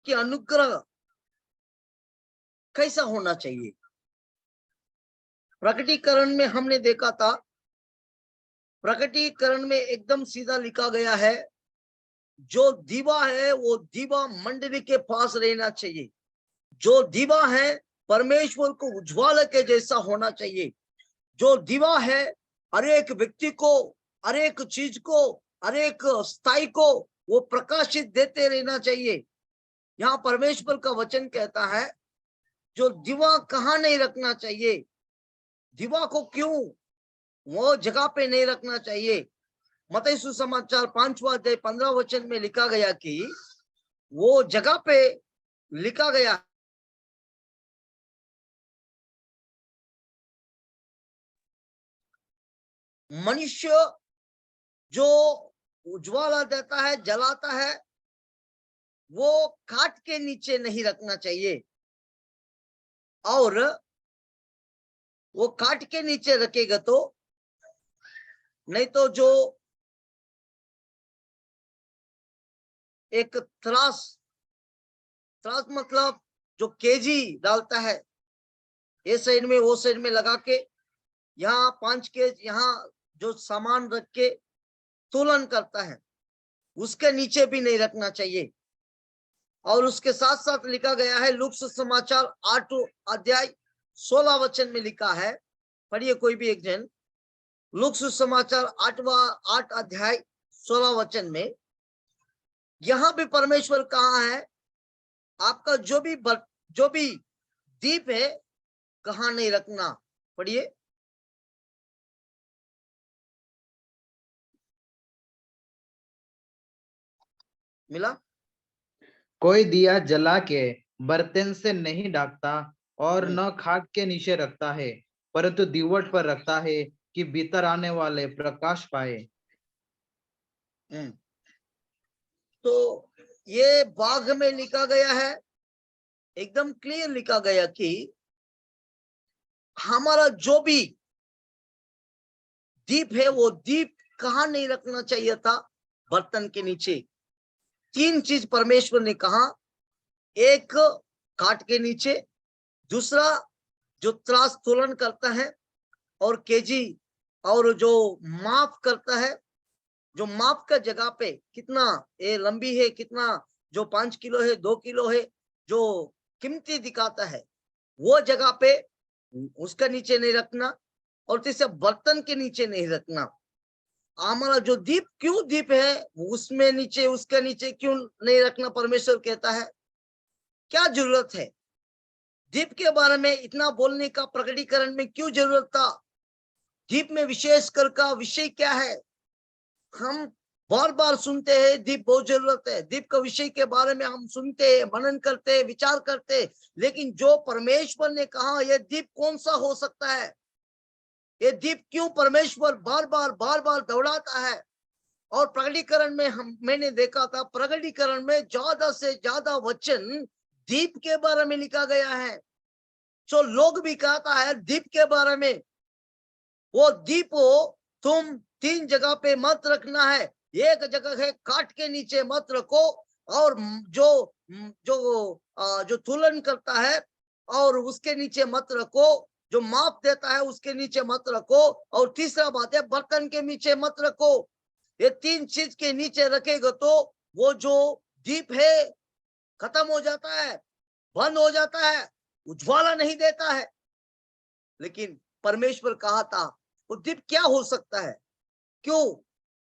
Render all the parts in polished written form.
की अनुग्रह कैसा होना चाहिए। प्रकटीकरण में हमने देखा था, प्रकटीकरण में एकदम सीधा लिखा गया है, जो दीवा है वो दीवा मंडली के पास रहना चाहिए। जो दीवा है परमेश्वर को उज्ज्वल के जैसा होना चाहिए। जो दीवा है हर एक व्यक्ति को, हर एक चीज को, हर एक स्थाई को वो प्रकाशित देते रहना चाहिए। यहाँ परमेश्वर का वचन कहता है जो दीवा कहाँ नहीं रखना चाहिए, दीवा को क्यों वो जगह पे नहीं रखना चाहिए। मत्ती सुसमाचार 5वां अध्याय 15 वचन में लिखा गया कि वो जगह पे लिखा गया, मनुष्य जो उज्ज्वला देता है, जलाता है, वो काट के नीचे नहीं रखना चाहिए। और वो काट के नीचे रखेगा तो नहीं तो जो एक त्रास मतलब जो केजी डालता है, ये साइड में वो साइड में लगा के, यहाँ 5 केज, यहाँ जो सामान रख के तुलन करता है, उसके नीचे भी नहीं रखना चाहिए। और उसके साथ साथ लिखा गया है लूका सुसमाचार 8 अध्याय 16 वचन में लिखा है, पढ़िए कोई भी एक जन, लूका सुसमाचार 8 अध्याय 16 वचन में, यहां भी परमेश्वर कहा है आपका जो भी दीप है कहां नहीं रखना। पढ़िए, मिला? कोई दिया जला के बर्तन से नहीं ढकता और न खाट के नीचे रखता है, परंतु दीवट पर रखता है कि भीतर आने वाले प्रकाश पाए। तो ये बाग में लिखा गया है, एकदम क्लियर लिखा गया कि हमारा जो भी दीप है वो दीप कहाँ नहीं रखना चाहिए था, बर्तन के नीचे। 3 चीज परमेश्वर ने कहा, एक काट के नीचे, दूसरा जो त्रास तुलन करता है और केजी, और जो माप करता है, जो माप का जगह पे कितना ये लंबी है, कितना जो 5 किलो है, 2 किलो है, जो कीमती दिखाता है, वो जगह पे उसका नीचे नहीं रखना। और तीसरा बर्तन के नीचे नहीं रखना। हमारा जो दीप, क्यों दीप है उसमें नीचे, उसके नीचे क्यों नहीं रखना, परमेश्वर कहता है क्या जरूरत है दीप के बारे में इतना बोलने का, प्रकटीकरण में क्यों जरूरत था। दीप में विशेष कर का विषय क्या है, हम बार बार सुनते हैं दीप बहुत जरूरत है, दीप का विषय के बारे में हम सुनते हैं, मनन करते हैं, विचार करते हैं, लेकिन जो परमेश्वर ने कहा यह दीप कौन सा हो सकता है, ये दीप क्यों परमेश्वर बार बार दौड़ाता है। और प्रकटीकरण में मैंने देखा था, प्रकटीकरण में ज्यादा से ज्यादा वचन दीप के बारे में लिखा गया है। जो लोग भी कहता है दीप के बारे में, वो दीप हो तुम 3 जगह पे मत रखना है। एक जगह है काट के नीचे मत रखो, और जो जो तुलन करता है और उसके नीचे मत रखो, जो माप देता है उसके नीचे मत रखो, और तीसरा बात है बर्तन के नीचे मत रखो। ये 3 चीज के नीचे रखेगा तो वो जो दीप है खत्म हो जाता है, बंद हो जाता है, उज्ज्वला नहीं देता है। लेकिन परमेश्वर कहा था वो दीप क्या हो सकता है, क्यों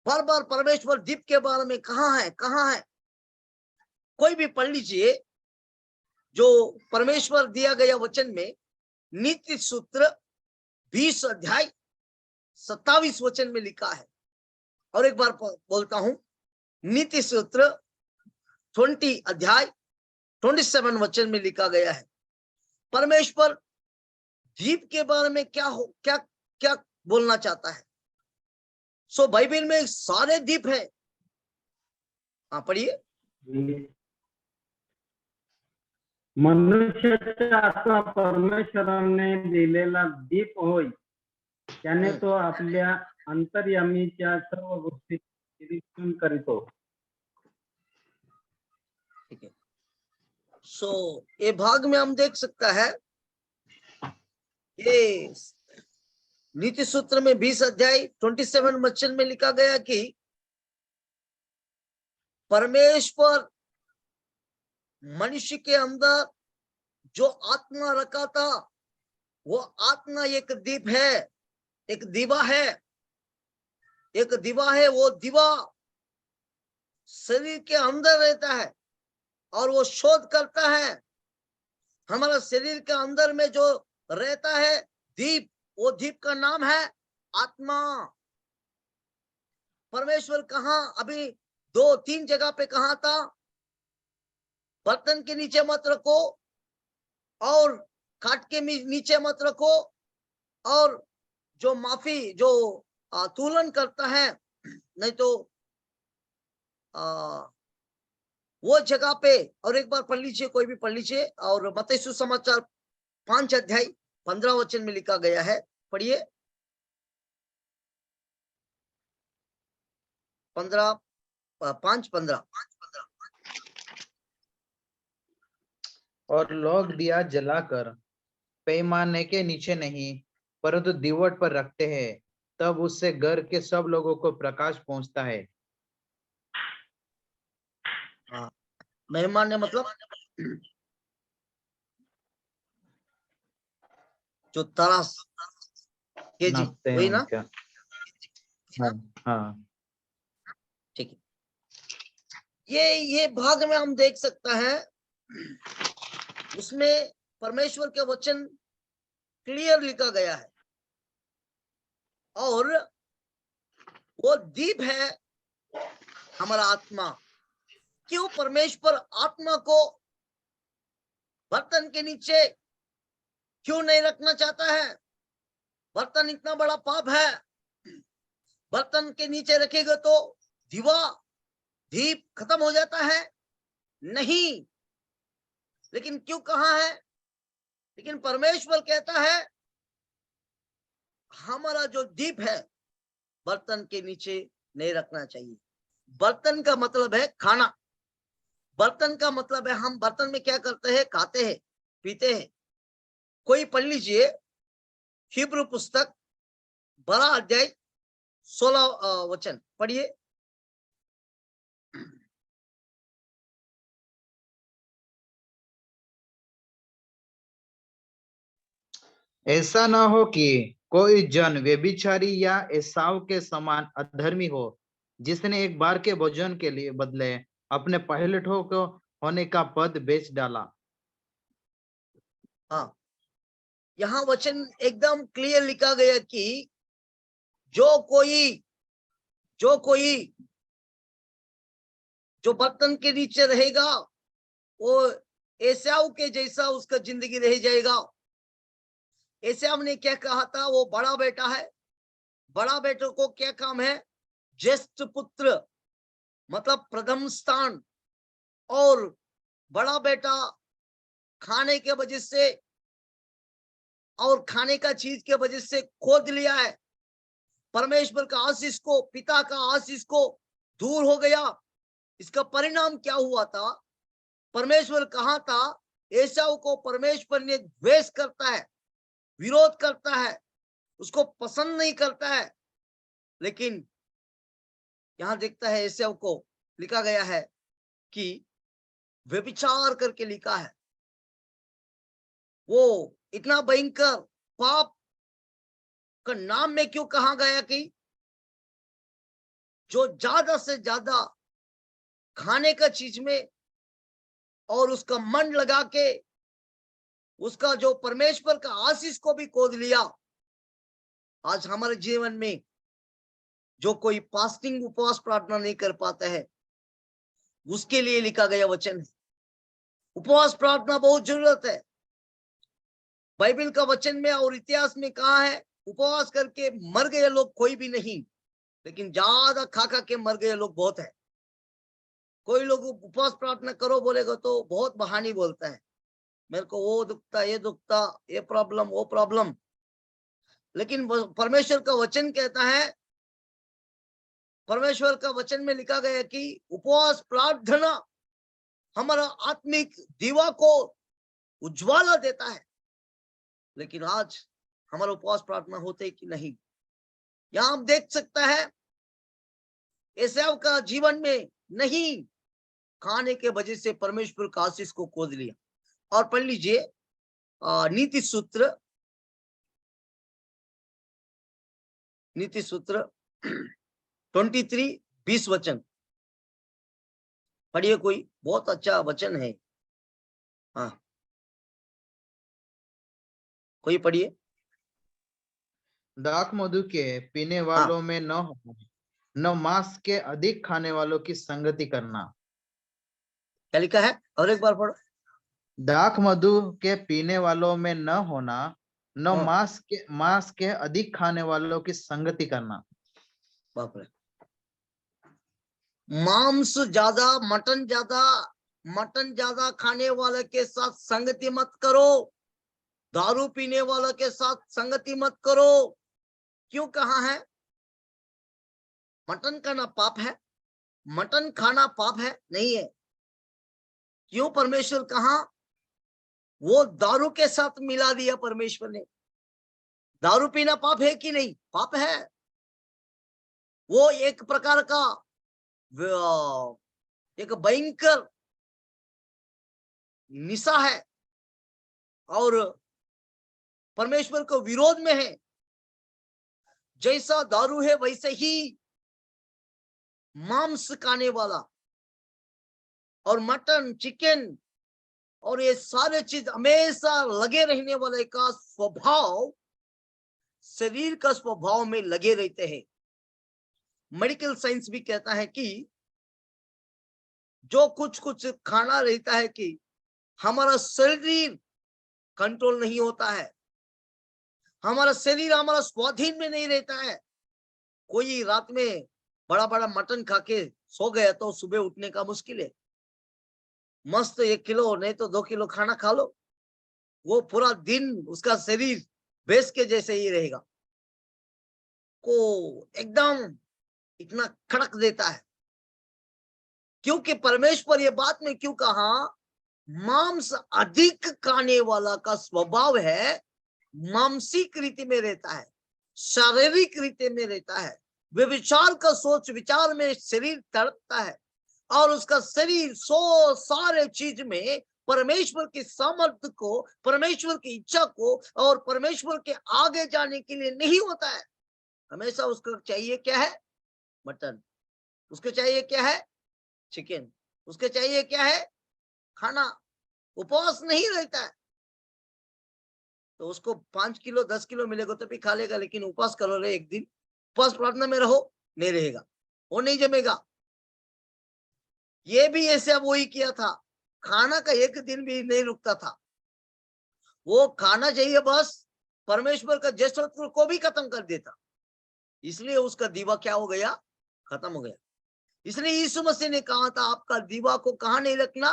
बार बार परमेश्वर दीप के बारे में कहाँ है, कहाँ है। कोई भी पढ़ लीजिए जो परमेश्वर दिया गया वचन में, नीति सूत्र 20 अध्याय 27 वचन में लिखा है। और एक बार बोलता हूं, नीति सूत्र 20 अध्याय 27 वचन में लिखा गया है परमेश्वर दीप के बारे में क्या क्या बोलना चाहता है। सो बाइबल में सारे दीप है। हाँ पढ़िए, मनुष्याचा असा परमेश्वराने दिलेला दीप होय, त्याने तो आपल्या अंतर्यामीच्या सर्व गोष्टी निरीक्षण करीतो। ठीक है। ये भाग में हम देख सकता है, ये नीति सूत्र में 20 अध्याय 27 वचन में लिखा गया कि परमेश्वर मनुष्य के अंदर जो आत्मा रखा था, वो आत्मा एक दीप है, एक दीवा है, एक दीवा है। वो दीवा शरीर के अंदर रहता है और वो शोध करता है। हमारा शरीर के अंदर में जो रहता है दीप, वो दीप का नाम है आत्मा। परमेश्वर कहाँ, अभी 2-3 जगह पे कहा था, बर्तन के नीचे मत रखो और खाट के नीचे मत रखो, और जो माफी जो तुलन करता है, नहीं तो वो जगह पे। और एक बार पढ़ लीजिए, कोई भी पढ़ लीजिए, और मत्ती सुसमाचार 5 अध्याय 15 वचन में लिखा गया है, पढ़िए। 5:15। और लोग दिया जलाकर पैमाने के नीचे नहीं परंतु दीवट पर रखते हैं, तब उससे घर के सब लोगों को प्रकाश पहुंचता है। मेहमान ने मतलब जो तरास के जी, नापते हैं वही ना? उनका। हाँ हाँ। ठीक है। ये भाग में हम देख सकता है, उसमें परमेश्वर के वचन क्लियर लिखा गया है, और वो दीप है हमारा आत्मा। क्यों परमेश्वर आत्मा को बर्तन के नीचे क्यों नहीं रखना चाहता है? बर्तन इतना बड़ा पाप है, बर्तन के नीचे रखेगा तो दीवा दीप खत्म हो जाता है? नहीं। लेकिन क्यों कहा है? लेकिन परमेश्वर कहता है हमारा जो दीप है बर्तन के नीचे नहीं रखना चाहिए। बर्तन का मतलब है खाना, बर्तन का मतलब है हम बर्तन में क्या करते हैं, खाते हैं, पीते हैं। कोई पढ़ लीजिए हिब्रू पुस्तक 12 अध्याय 16 वचन पढ़िए। ऐसा न हो कि कोई जन व्यभिचारी या एसाव के समान अधर्मी हो, जिसने एक बार के भोजन के लिए बदले अपने पहले ठोक होने का पद बेच डाला। हाँ, यहाँ वचन एकदम क्लियर लिखा गया कि जो कोई जो बर्तन के नीचे रहेगा वो एसाव के जैसा उसका जिंदगी रह जाएगा। एसाव ने क्या कहा था? वो बड़ा बेटा है, बड़ा बेटे को क्या काम है? ज्येष्ठ पुत्र, मतलब प्रथम स्थान। और बड़ा बेटा खाने के वजह से और खाने का चीज के वजह से खोद लिया है, परमेश्वर का आशीष को, पिता का आशीष को दूर हो गया। इसका परिणाम क्या हुआ था? परमेश्वर कहा था एसाव को परमेश्वर ने द्वेष करता है, विरोध करता है, उसको पसंद नहीं करता है। लेकिन यहां देखता है एसाव को लिखा गया है कि व्यभिचार करके लिखा है। वो इतना भयंकर पाप का नाम में क्यों कहा गया कि जो ज्यादा से ज्यादा खाने का चीज में और उसका मन लगा के उसका जो परमेश्वर का आशीष को भी खोद लिया। आज हमारे जीवन में जो कोई फास्टिंग उपवास प्रार्थना नहीं कर पाता है, उसके लिए लिखा गया वचन है उपवास प्रार्थना बहुत जरूरत है। बाइबल का वचन में और इतिहास में कहा है उपवास करके मर गए लोग कोई भी नहीं, लेकिन ज्यादा खा खा के मर गए लोग बहुत है। कोई लोग उपवास प्रार्थना करो बोलेगा तो बहुत बहानी बोलता है, मेरे को वो दुखता, ये दुखता, ये प्रॉब्लम, वो प्रॉब्लम। लेकिन परमेश्वर का वचन कहता है, परमेश्वर का वचन में लिखा गया कि उपवास प्रार्थना हमारा आत्मिक दीवा को उज्ज्वला देता है। लेकिन आज हमारा उपवास प्रार्थना होते कि नहीं। यहां हम देख सकता है एसाव का जीवन में नहीं खाने के वजह से परमेश्वर का आशीष को खोज लिया। और पढ़ लीजिए नीति सूत्र 23:20 वचन पढ़िए। कोई बहुत अच्छा वचन है। हाँ, कोई पढ़िए। दाख मधु के पीने वालों में न होना, न मांस के अधिक खाने वालों की संगति करना। क्या लिखा है? और एक बार पढ़ो। दाख मधु के पीने वालों में न होना, न हाँ। मांस के अधिक खाने वालों की संगति करना। बाप रे, मांस ज्यादा, मटन ज्यादा खाने वाले के साथ संगति मत करो। दारू पीने वालों के साथ संगति मत करो। क्यों कहा है? मटन खाना पाप है? मटन खाना पाप है? नहीं है। क्यों परमेश्वर कहा? वो दारू के साथ मिला दिया परमेश्वर ने। दारू पीना पाप है कि नहीं? पाप है। वो एक प्रकार का एक भयंकर निशा है और परमेश्वर को विरोध में है। जैसा दारू है वैसे ही मांस खाने वाला और मटन, चिकन और ये सारे चीज हमेशा लगे रहने वाले का स्वभाव, शरीर का स्वभाव में लगे रहते हैं। मेडिकल साइंस भी कहता है कि जो कुछ खाना रहता है कि हमारा शरीर कंट्रोल नहीं होता है, हमारा शरीर हमारा स्वाधीन में नहीं रहता है। कोई रात में बड़ा बड़ा मटन खा के सो गया तो सुबह उठने का मुश्किल है। मस्त 1 किलो नहीं तो 2 किलो खाना खा लो, वो पूरा दिन उसका शरीर भैंस के जैसे ही रहेगा, को एकदम इतना खड़क देता है। क्योंकि परमेश्वर ये बात में क्यों कहा? मांस अधिक खाने वाला का स्वभाव है, मानसिक रीति में रहता है, शारीरिक रीति में रहता है। व्यभिचार का सोच विचार में शरीर तड़पता है और उसका शरीर सारे चीज में परमेश्वर की सामर्थ्य को, परमेश्वर की इच्छा को और परमेश्वर के आगे जाने के लिए नहीं होता है। हमेशा उसको चाहिए क्या है? मटन। उसको चाहिए क्या है? चिकन। उसके चाहिए क्या है? खाना। उपवास नहीं रहता है तो उसको 5 किलो 10 किलो मिलेगा तो भी खा लेगा, लेकिन उपवास करो रे एक दिन, उपवास प्रार्थना में रहो, नहीं रहेगा, वो नहीं जमेगा। ये भी ऐसे अब वही किया था, खाना का एक दिन भी नहीं रुकता था। वो खाना चाहिए बस, परमेश्वर का जयस्तोत्र को भी खत्म कर देता। इसलिए उसका दीवा क्या हो गया? खत्म हो गया। इसलिए यीशु मसीह ने कहा था आपका दीवा को कहां नहीं रखना?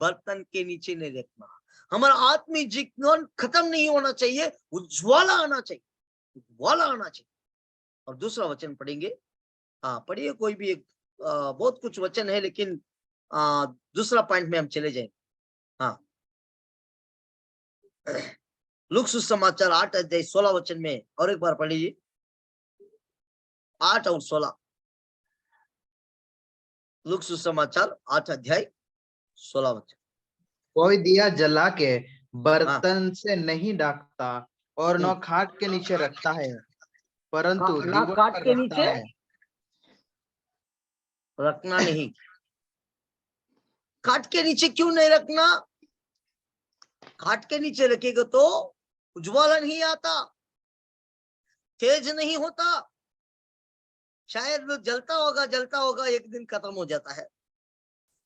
बर्तन के नीचे नहीं रखना। हमारा आत्मिक जीवन खत्म नहीं होना चाहिए, उज्ज्वला आना चाहिए, उज्ज्वला आना चाहिए। और दूसरा वचन पढ़ेंगे। हाँ पढ़िए, कोई भी एक बहुत कुछ वचन है लेकिन दूसरा पॉइंट में हम चले जाएंगे। हाँ, लूका सुसमाचार 8 अध्याय 16 वचन में और एक बार पढ़ लीजिए, 8 और 16। लूका सुसमाचार 8 अध्याय 16 वचन। कोई दिया जला के बर्तन से नहीं ढकता और न खाट के नीचे रखता है, परंतु ना दीवार काट पर के रखता नीचे है। रखना नहीं। खाट के नीचे क्यों नहीं रखना? खाट के नीचे रखेगा तो उज्ज्वला नहीं आता, तेज नहीं होता, शायद जलता होगा, एक दिन खत्म हो जाता है,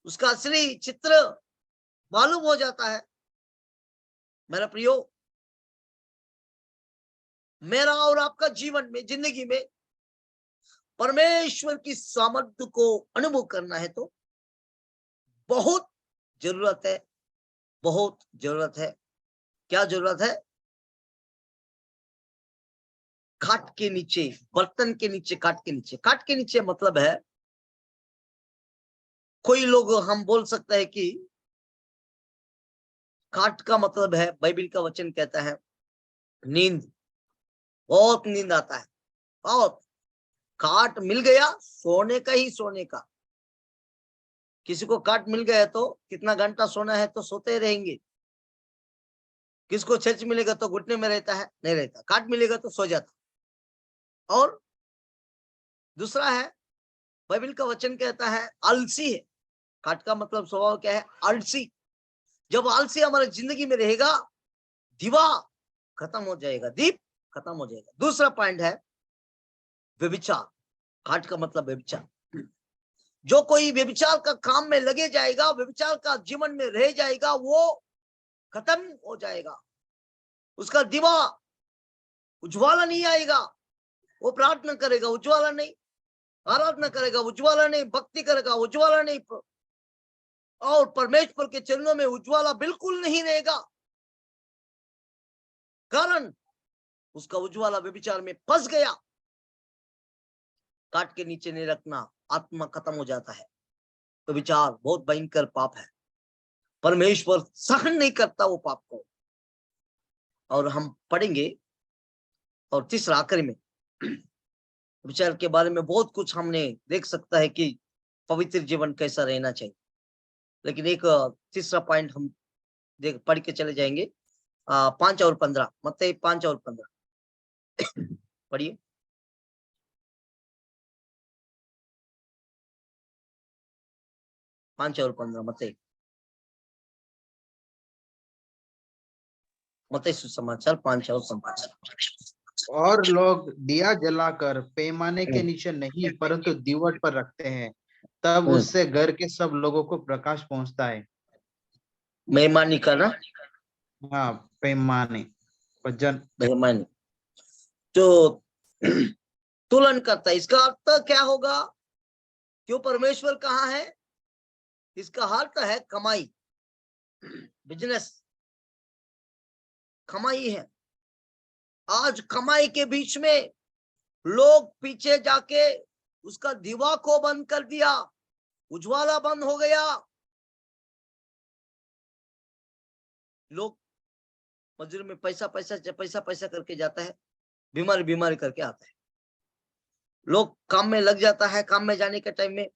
उसका असली चित्र मालूम हो जाता है। मेरा प्रियो, मेरा और आपका जीवन में, जिंदगी में परमेश्वर की सामर्थ्य को अनुभव करना है तो बहुत जरूरत है, बहुत जरूरत है। क्या जरूरत है? खाट के नीचे, बर्तन के नीचे, खाट के नीचे। मतलब है कोई लोग हम बोल सकते हैं कि काट का मतलब है, बाइबल का वचन कहता है नींद, बहुत नींद आता है, बहुत। काट मिल गया, सोने का ही सोने का। किसी को काट मिल गया तो कितना घंटा सोना है तो सोते रहेंगे। किसको छच मिलेगा तो घुटने में रहता है, नहीं रहता। काट मिलेगा तो सो जाता। और दूसरा है, बाइबल का वचन कहता है आलसी है। काट का मतलब स्वभाव क्या है? आलसी। जब आलसी हमारी जिंदगी में रहेगा, दीवा खत्म हो जाएगा, दीप खत्म हो जाएगा। दूसरा पॉइंट है व्यभिचार। काट का मतलब व्यभिचार। जो कोई व्यभिचार का काम में लगे जाएगा, व्यभिचार का जीवन में रह जाएगा, वो खत्म हो जाएगा। उसका दीवा उज्ज्वला नहीं आएगा। वो प्रार्थना करेगा, उज्ज्वला नहीं। आराधना करेगा, उज्ज्वला नहीं। भक्ति करेगा, उज्ज्वला नहीं। और परमेश्वर के चरणों में उज्ज्वला बिल्कुल नहीं रहेगा। कारण उसका उज्ज्वला व्यभिचार में फंस गया। काट के नीचे नहीं रखना, आत्मा खत्म हो जाता है। तो विचार बहुत भयंकर पाप है। परमेश्वर सहन नहीं करता वो पाप को। और हम पढ़ेंगे। और तीसरा आखिरी में विचार के बारे में बहुत कुछ हमने देख सकता है कि पवित्र जीवन कैसा रहना चाहिए। लेकिन एक तीसरा पॉइंट हम देख पढ़ के चले जाएंगे। 5 और 15, मत्ती 5 और 15 पढ़िए। पांच और 15 मत्ती सुसमाचार 5 और समाचार। और लोग दिया जलाकर पैमाने के नीचे नहीं परंतु दीवट पर रखते हैं, तब उससे घर के सब लोगों को प्रकाश पहुंचता है। मेहमानी करना, हाँ, पैमाने वजन। मेहमानी जो तुलन करता है। इसका अर्थ क्या होगा? क्यों परमेश्वर कहाँ है? इसका अर्थ है कमाई, बिजनेस, कमाई है। आज कमाई के बीच में लोग पीछे जाके उसका दीवा को बंद कर दिया, उज्ज्वला बंद हो गया। लोग मजदूर में पैसा पैसा पैसा पैसा करके जाता है, बीमारी बीमारी करके आता है। लोग काम में लग जाता है, काम में जाने के टाइम में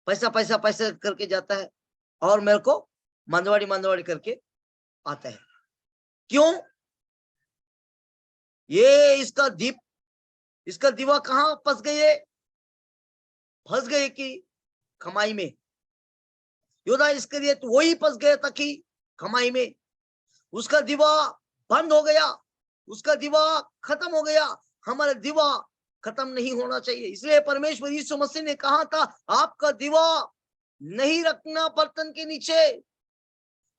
पैसा पैसा पैसा करके जाता है, और मेरे को मंदवाड़ी मंदवाड़ी करके आता है। क्यों? ये इसका दीप, इसका दीवा कहाँ फंस गए? फंस गए कि कमाई में। योदा इस्करियत वही फंस गया था कि कमाई में। उसका दीवा बंद हो गया, उसका दीवा खत्म हो गया। हमारा दीवा खत्म नहीं होना चाहिए। इसलिए परमेश्वर यीशु मसीह ने कहा था, आपका दीवा नहीं रखना बर्तन के नीचे,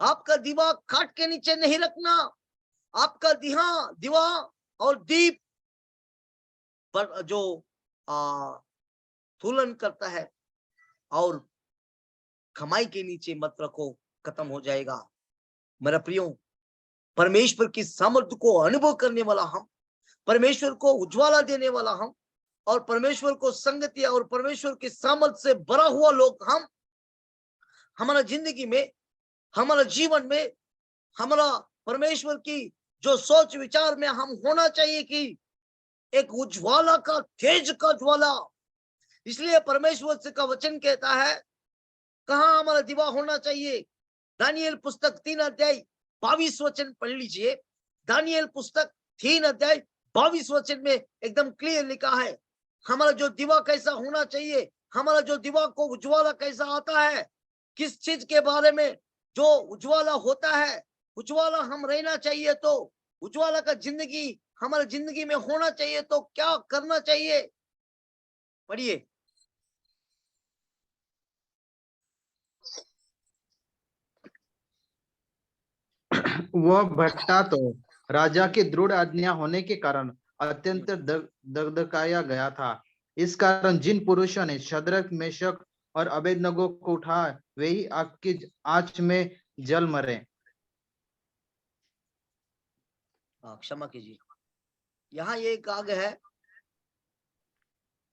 आपका दीवा काट के नीचे नहीं रखना। आपका दीवा और दीप पर जो तुलन करता है और कमाई के नीचे मत रखो, खत्म हो जाएगा। मेरा प्रियो, परमेश्वर की सामर्थ्य को अनुभव करने वाला हम, परमेश्वर को उज्ज्वला देने वाला हम, और परमेश्वर को संगति और परमेश्वर की सामर्थ्य से भरा हुआ लोग हम, हमारा जिंदगी में, हमारा जीवन में, हमारा परमेश्वर की जो सोच विचार में हम होना चाहिए कि एक उज्ज्वला का, तेज का ज्वाला। इसलिए परमेश्वर से का वचन कहता है, कहाँ हमारा दीवा होना चाहिए? दानियल पुस्तक 3 अध्याय 22 वचन पढ़ लीजिए। दानियल पुस्तक 3 अध्याय 22 वचन में एकदम क्लियर लिखा है हमारा जो दीवा कैसा होना चाहिए, हमारा जो दीवा को उज्ज्वला कैसा आता है, किस चीज के बारे में जो उज्ज्वला होता है। उज्ज्वला हम रहना चाहिए तो उज्ज्वला का जिंदगी हमारे जिंदगी में होना चाहिए तो क्या करना चाहिए? पढ़िए। वह भट्टा तो राजा की दृढ़ आज्ञा होने के कारण अत्यंत दगदगाया गया था। इस कारण जिन पुरुषों ने शद्रक, मेशक और अबेदनगो को उठाया, वे ही आग की आंच में जल मरे। क्षमा कीजिए, यहाँ ये एक आग है,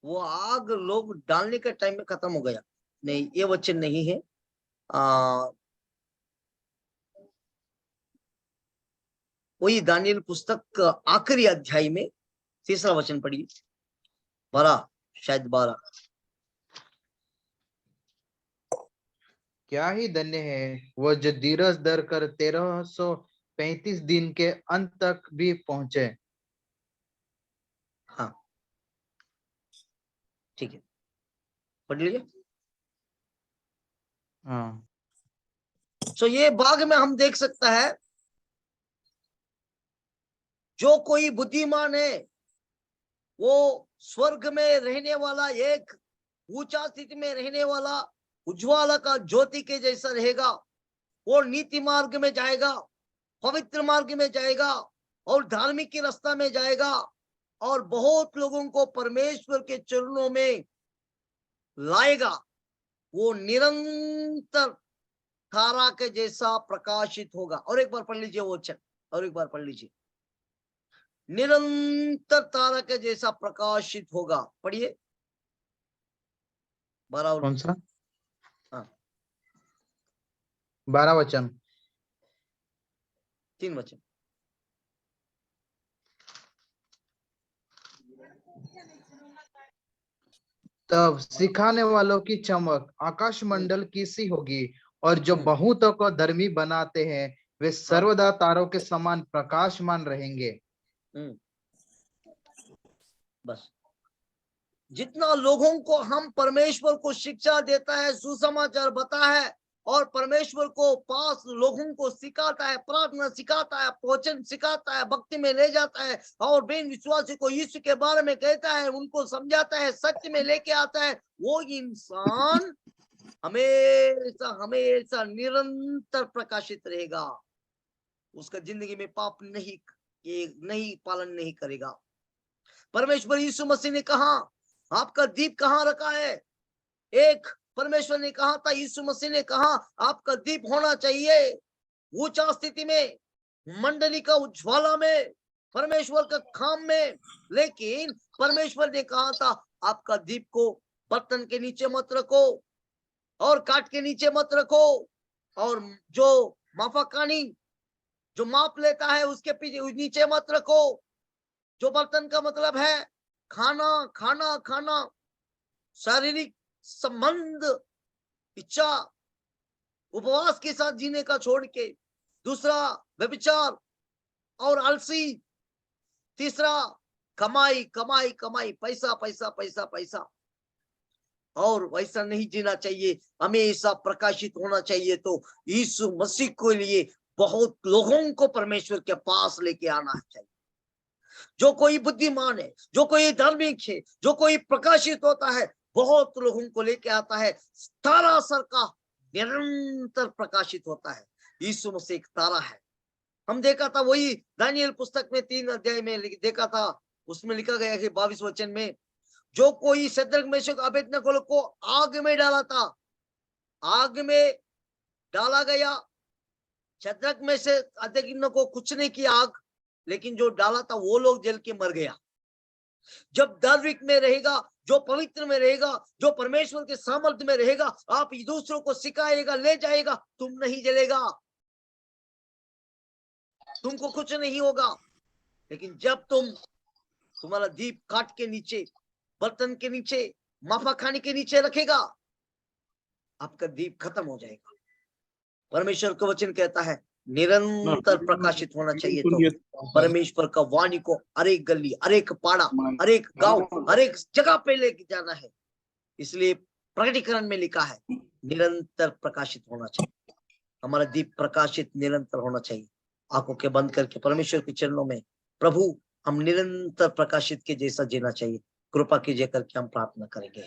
वो आग लोग डालने के टाइम में खत्म हो गया। नहीं, ये वचन नहीं है। वही दानियल पुस्तक आखिरी अध्याय में 3रा वचन पढ़िए, 12, शायद 12। क्या ही धन्य है वो जो धीरज धर कर 1335 दिन के अंत तक भी पहुंचे। हाँ ठीक है, पढ़ लीजिए। हाँ, तो ये भाग में हम देख सकता है, जो कोई बुद्धिमान है वो स्वर्ग में रहने वाला, एक ऊंचा स्थिति में रहने वाला, उज्ज्वला का ज्योति के जैसा रहेगा। वो नीति मार्ग में जाएगा, पवित्र मार्ग में जाएगा और धार्मिक के रास्ता में जाएगा, और बहुत लोगों को परमेश्वर के चरणों में लाएगा। वो निरंतर तारा के जैसा प्रकाशित होगा। और एक बार पढ़ लीजिए वो वचन, और एक बार पढ़ लीजिए, निरंतर तारा के जैसा प्रकाशित होगा। पढ़िए 12 कौन सा? हाँ 12 वचन। 3 वचन। तब सिखाने वालों की चमक आकाश मंडल की सी होगी, और जो बहुतों को धर्मी बनाते हैं वे सर्वदा तारों के समान प्रकाशमान रहेंगे। बस जितना लोगों को हम परमेश्वर को शिक्षा देता है, सुसमाचार बता है, और परमेश्वर को पास लोगों को सिखाता है, प्रार्थना सिखाता है, वचन सिखाता है, भक्ति में ले जाता है, और बिन विश्वासी को यीशु के बारे में कहता है, उनको समझाता है, सत्य में लेके आता है, वो इंसान हमेशा हमेशा निरंतर प्रकाशित रहेगा। उसका जिंदगी में पाप नहीं पालन नहीं करेगा। परमेश्वर यीशु मसीह ने कहा, आपका दीप कहाँ रखा है? एक परमेश्वर ने कहा था, यीशु मसीह ने कहा आपका दीप होना चाहिए ऊंचा स्थिति में, मंडली का उज्ज्वला में, परमेश्वर का काम में। लेकिन परमेश्वर ने कहा था आपका दीप को बर्तन के नीचे मत रखो, और काट के नीचे मत रखो, और जो मापाकानी जो माप लेता है उसके पीछे नीचे मत रखो। जो बर्तन का मतलब है खाना खाना खाना, शारीरिक संबंध, इच्छा, उपवास के साथ जीने का छोड़ के। दूसरा व्यभिचार और आलसी। तीसरा कमाई कमाई कमाई, पैसा पैसा पैसा पैसा। और वैसा नहीं जीना चाहिए, हमेशा प्रकाशित होना चाहिए। तो यीशु मसीह के लिए बहुत लोगों को परमेश्वर के पास लेके आना चाहिए। जो कोई बुद्धिमान है, जो कोई धार्मिक है, जो कोई प्रकाशित होता है, बहुत लोगों को लेके आता है। तारा सर का निरंतर प्रकाशित होता है। यीशु मसीह एक तारा है। हम देखा था वही दानियल पुस्तक में 3 अध्याय में देखा था, उसमें लिखा गया है 22 वचन में, जो कोई शद्रक मेशक अबेदनगो को आग में डाला था, आग में डाला गया। शद्रक में से अबेदनगो को कुछ नहीं किया आग, लेकिन जो डाला था वो लोग जल के मर गया। जब धार्मिक में रहेगा, जो पवित्र में रहेगा, जो परमेश्वर के सामर्थ्य में रहेगा, आप दूसरों को सिखाएगा, ले जाएगा, तुम नहीं जलेगा, तुमको कुछ नहीं होगा। लेकिन जब तुम्हारा दीप काट के नीचे, बर्तन के नीचे, माफा खाने के नीचे रखेगा, आपका दीप खत्म हो जाएगा। परमेश्वर का वचन कहता है निरंतर प्रकाशित होना चाहिए। तो परमेश्वर का वाणी को हरेक गली, हरेक पाड़ा, हरेक गांव, हरेक जगह पे लेके जाना है। इसलिए प्रकटीकरण में लिखा है निरंतर प्रकाशित होना चाहिए। हमारा दीप प्रकाशित निरंतर होना चाहिए। आंखों के बंद करके परमेश्वर के चरणों में, प्रभु हम निरंतर प्रकाशित के जैसा जीना चाहिए, कृपा कीजिए करके हम प्रार्थना करेंगे।